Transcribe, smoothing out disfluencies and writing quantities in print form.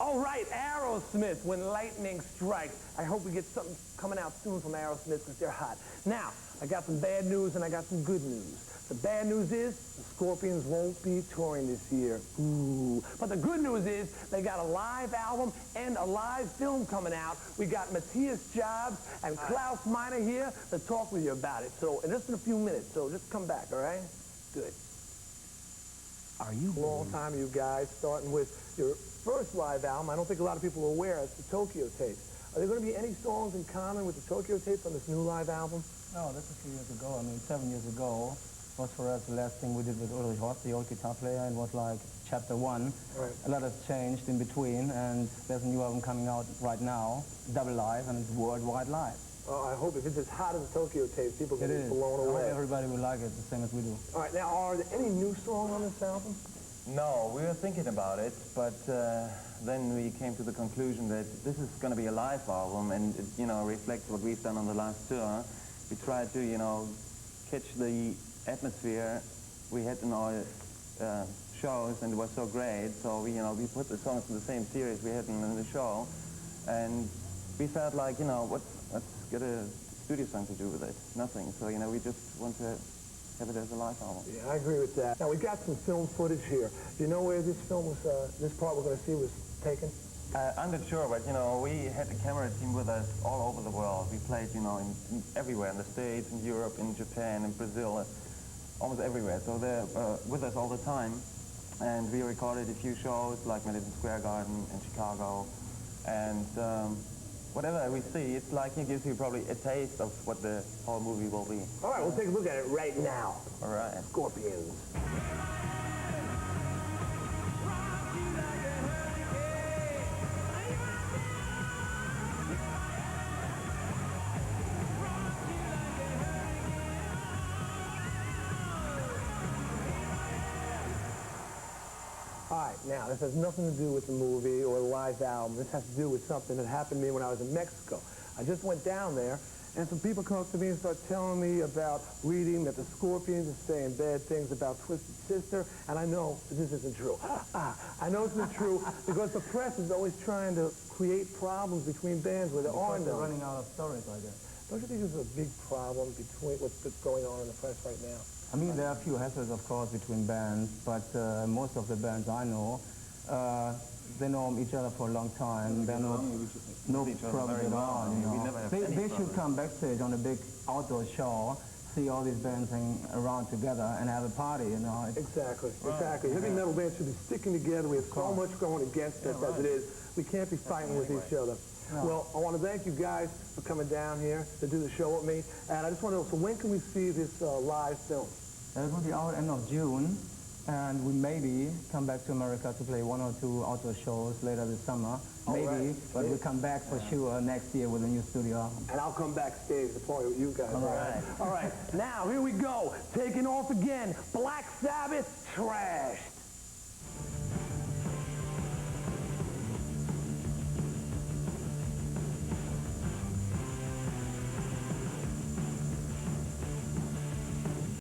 All right, Aerosmith, When Lightning Strikes. I hope we get something coming out soon from Aerosmith because they're hot. Now, I got some bad news and I got some good news. The bad news is the Scorpions won't be touring this year. Ooh. But the good news is they got a live album and a live film coming out. We got Matthias Jobs and Klaus Meine here to talk with you about it. So, just in a few minutes, so just come back, all right? Good. Are you long time, you guys, starting with your first live album. I don't think a lot of people are aware. It's the Tokyo Tapes. Are there going to be any songs in common with the Tokyo Tapes on this new live album? No, that's a few years ago. I mean, 7 years ago was for us the last thing we did with Ulrich Roth, the old guitar player, and was like chapter 1. Right. A lot has changed in between, and there's a new album coming out right now, double live, and it's worldwide live. Oh, I hope if it's as hot as the Tokyo Tapes, people can be blown away. Everybody will like it, the same as we do. All right, now, are there any new songs on this album? No, we were thinking about it, but then we came to the conclusion that this is going to be a live album, and it, reflects what we've done on the last tour. We tried to, catch the atmosphere we had in our shows, and it was so great. So we put the songs in the same series we had in the show, and we felt like, what's got a studio song to do with it? Nothing. So we just want to have it as a live album. Yeah, I agree with that. Now, we got some film footage here. Do you know where this film was, this part we're going to see was taken? I'm not sure, but, we had a camera team with us all over the world. We played, in everywhere, in the States, in Europe, in Japan, in Brazil, almost everywhere. So they're with us all the time. And we recorded a few shows, like Madison Square Garden in Chicago. And whatever we see, it's like it gives you probably a taste of what the whole movie will be. All right, we'll take a look at it right now. All right. Scorpions. All right, now, this has nothing to do with the movie or the live album. This has to do with something that happened to me when I was in Mexico. I just went down there, and some people come up to me and start telling me about reading that the Scorpions are saying bad things about Twisted Sister, and I know that this isn't true. I know it's not true because the press is always trying to create problems between bands where there are none. They're running out of stories like that. Don't you think there's a big problem between what's going on in the press right now? I mean, there are a few hassles, of course, between bands, but most of the bands I know, they know each other for a long time. There are no problems at all. They should come backstage on a big outdoor show, see all these bands hang around together and have a party, Exactly, exactly. Heavy metal bands should be sticking together. We have so much going against us as it is. We can't be fighting with each other. No. Well, I want to thank you guys for coming down here to do the show with me. And I just want to know, so when can we see this live film? It will be out end of June, and we maybe come back to America to play 1 or 2 outdoor shows later this summer. Maybe, but we'll come back for sure next year with a new studio album. And I'll come backstage to party with you guys. All right. All right, now here we go. Taking off again, Black Sabbath, Trash.